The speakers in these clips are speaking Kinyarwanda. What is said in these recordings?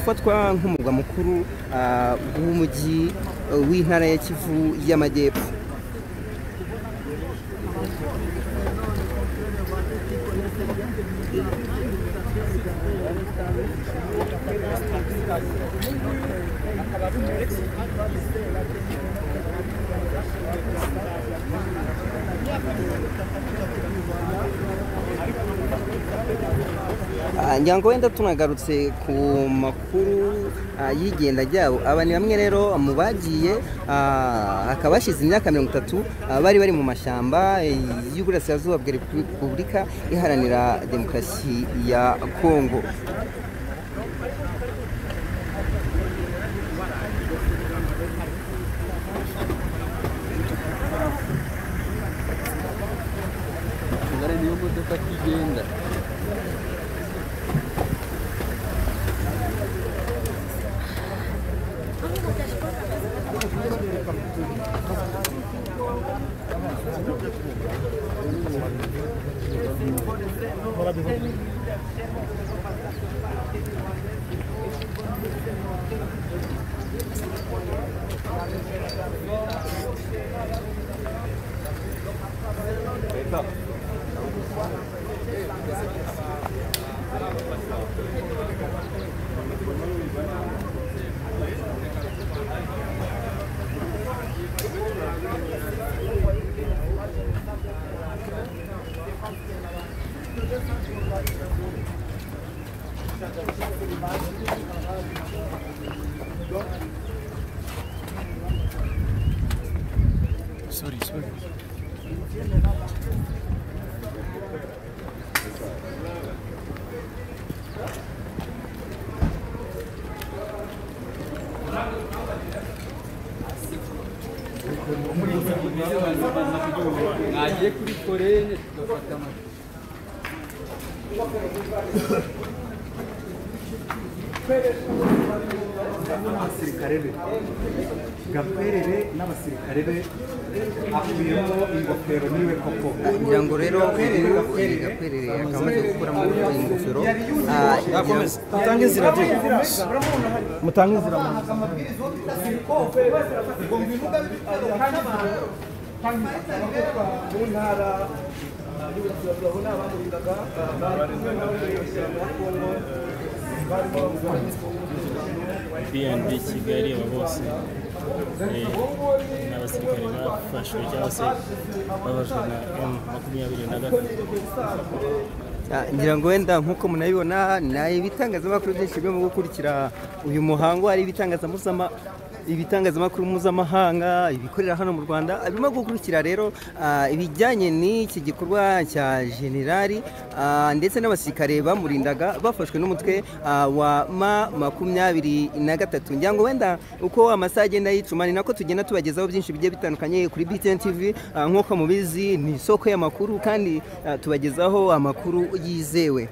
ufatwa nk'umurwa mukuru w'umujyi w'intara ya Kivu y'Amajyepfo. Nyango wenda tunagarutse ku makuru y'igenda ryabo. Aba ni bamwe rero mu bagiye akabashize imyaka 30 bari mu mashyamba y'uburasirazuba bwa Repubulika Iharanira Demokarasi ya Kongo. Sorry. Ngagiye kuri korene tugafata abasirikare be Gaperere n'abasirikare be akuyemo ingofero niwe koko ngira ngo rero Gaperere akamaze gukuramo ingofero akomeza mutange inzira BNB Kigali aba bose n'abasirikare bafashwe cyangwa se babajwe na M23. ngira ngo wenda nkuko munabibona naye ibitangazamakuru byinshi byo mu gukurikira uyu muhango ari ibitangazamakuru mpuzamahanga ibikorera hano mu Rwanda birimo gukurikira rero ibijyanye n'iki gikorwa cya generali ndetse n'abasirikare bamurindaga bafashwe n'umutwe wa M23. ngira ngo wenda uko amasaha agenda yicuma ni nako tugenda tubagezaho byinshi bigiye bitandukanye kuri BTN TV. Nk'uko mubizi ni isoko y'amakuru kandi tubagezaho amakuru yizewe.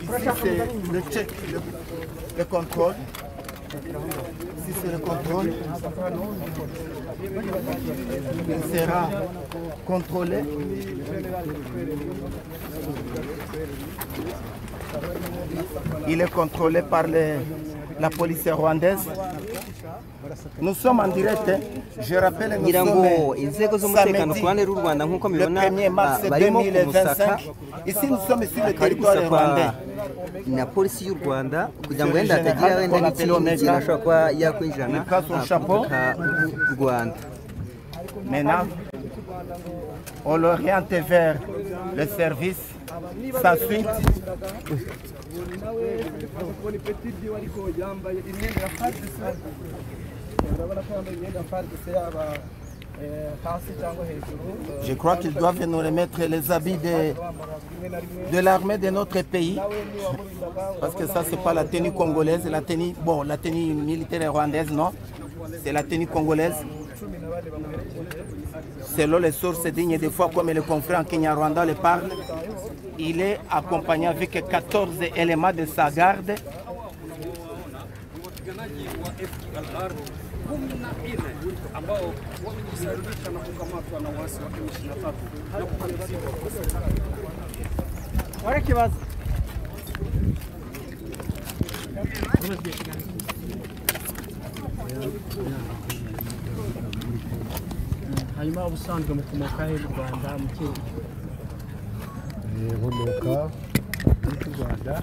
Ici c'est le check, le contrôle. Ici c'est le contrôle. Il sera contrôlé. Il est contrôlé par la police rwandaise. Nous sommes en direct. Je rappelle que nous sommes samedi, le 1er mars 2025. Ici nous sommes sur le territoire rwandais. Na polisi y'u Rwanda kugira ngo wenda atagira wenda n'ikindi ashobora kuba yakwinjirana Rwanda. Maintenant, on l'oriente vers le service sans suite. Je crois qu'ils doivent nous remettre les habits de l'armée de notre pays. Parce que ça, c'est pas la tenue congolaise. La tenue militaire rwandaise, non. C'est la tenue congolaise. Selon les sources dignes des fois, comme le confrère en Kenya-Rwanda le parle, il est accompagné avec 14 éléments de sa garde. wapiganaji wa FDLR 14 ambao wamejisalimisha na kukamatwa na waasi wa M23 na kukabidhiwa Wale kibazo. hanyuma ubusanzwe mukomoka he mu Rwanda mu kigo nkomoka mu Rwanda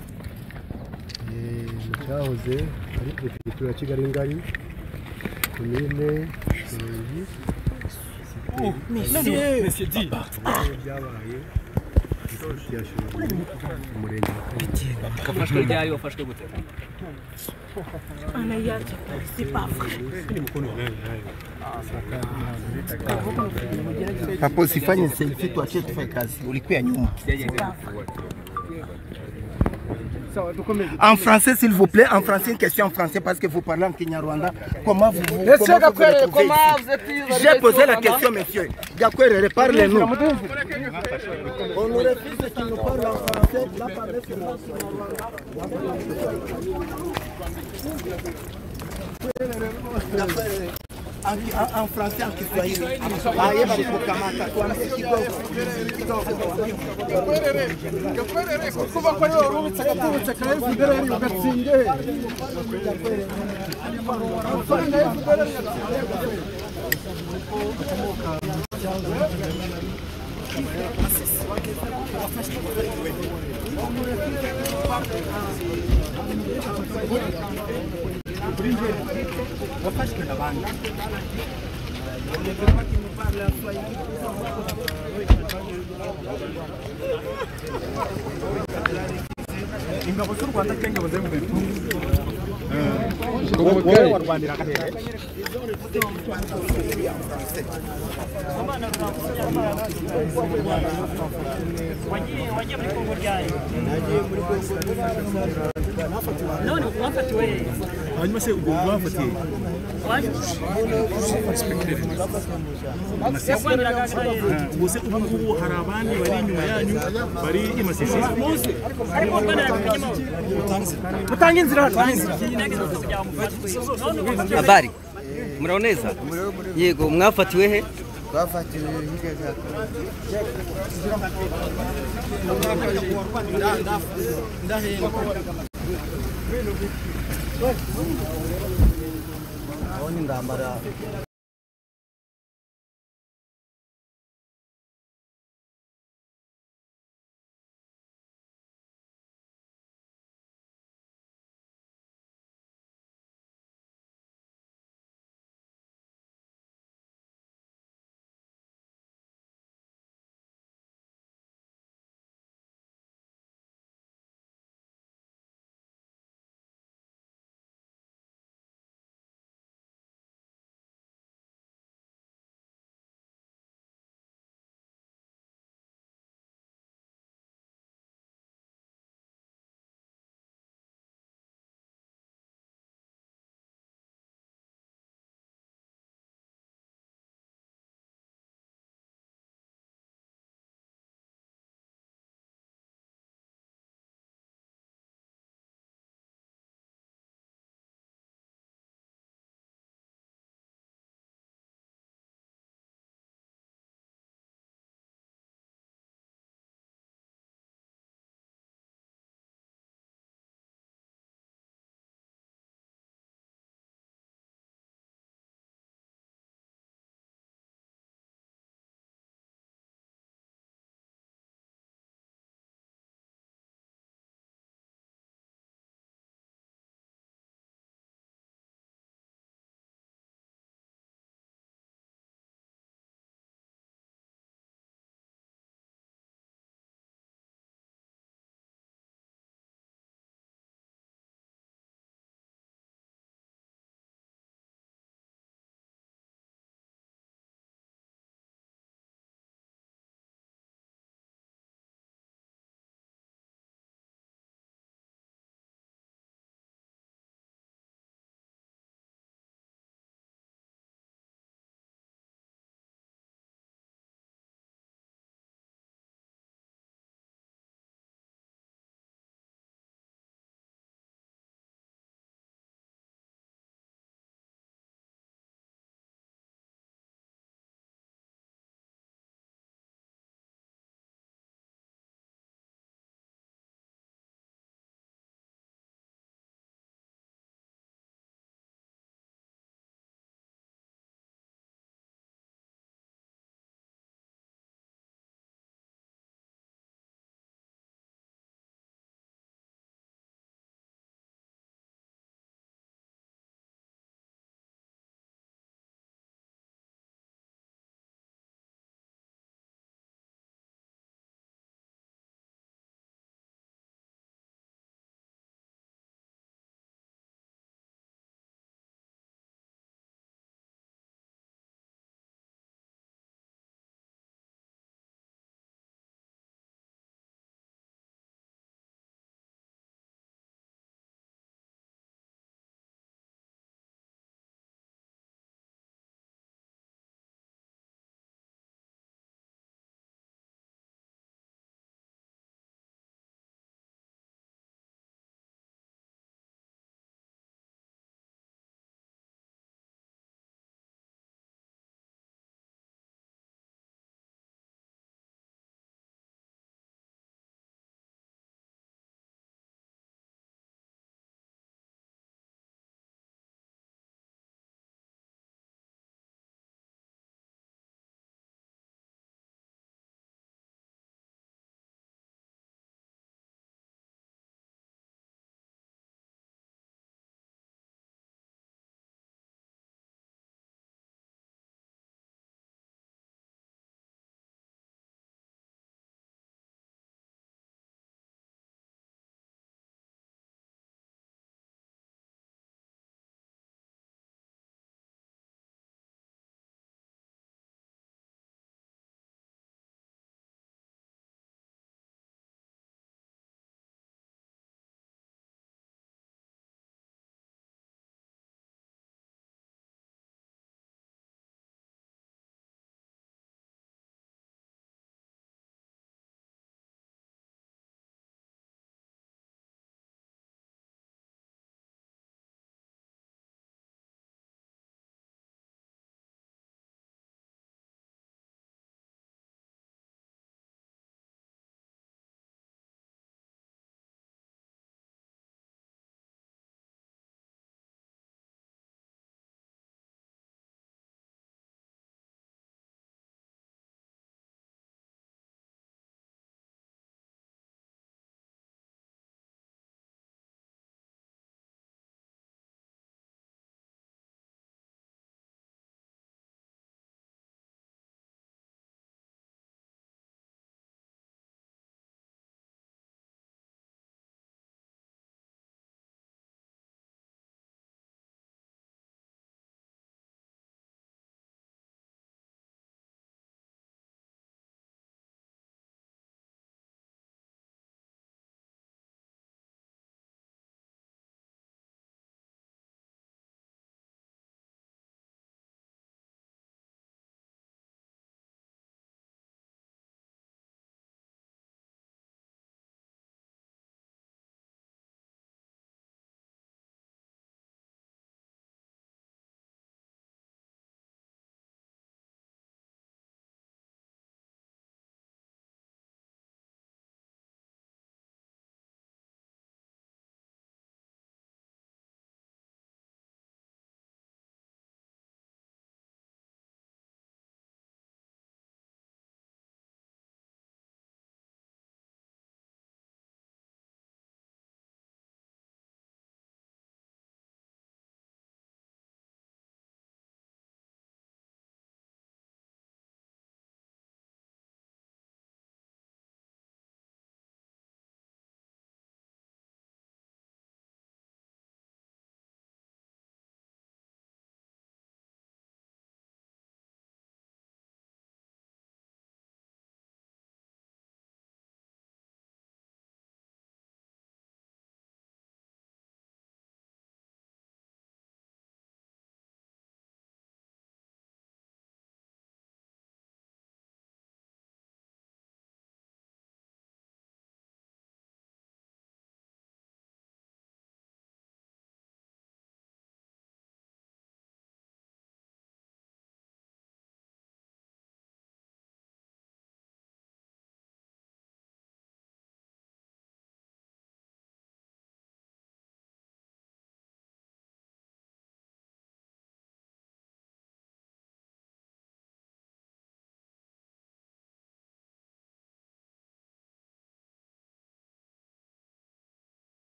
mu cyahoze ari perefegitura ya Kigali ngari komine Monsieur Di byabaye byashoboye umurenge wa Kabezi kafashwe ryari wafashwe gute Hapo sifanye selfie tuache tufanye kazi. Ulikuwa nyuma. En français, s'il vous plaît, en français, une question en français parce que vous parlez en Kinyarwanda. Comment vous J'ai posé la question, monsieur. Gakwere, parlez-nous. On nous refuse qu'il nous parle en français. Là, parlez sur en français, en Kiswahili. ingabo z'u Rwanda Kenya bazemuye wagiye muri Kongo ryari none mwafatiwe hanyuma se ubwo bafatiye ubuse ubu ngubu hari abandi bari inyuma yanyu bari i Masisi Mutanga inzira Habari murao neza yego mwafatiwe he Twafatiwe hirya za ndahenda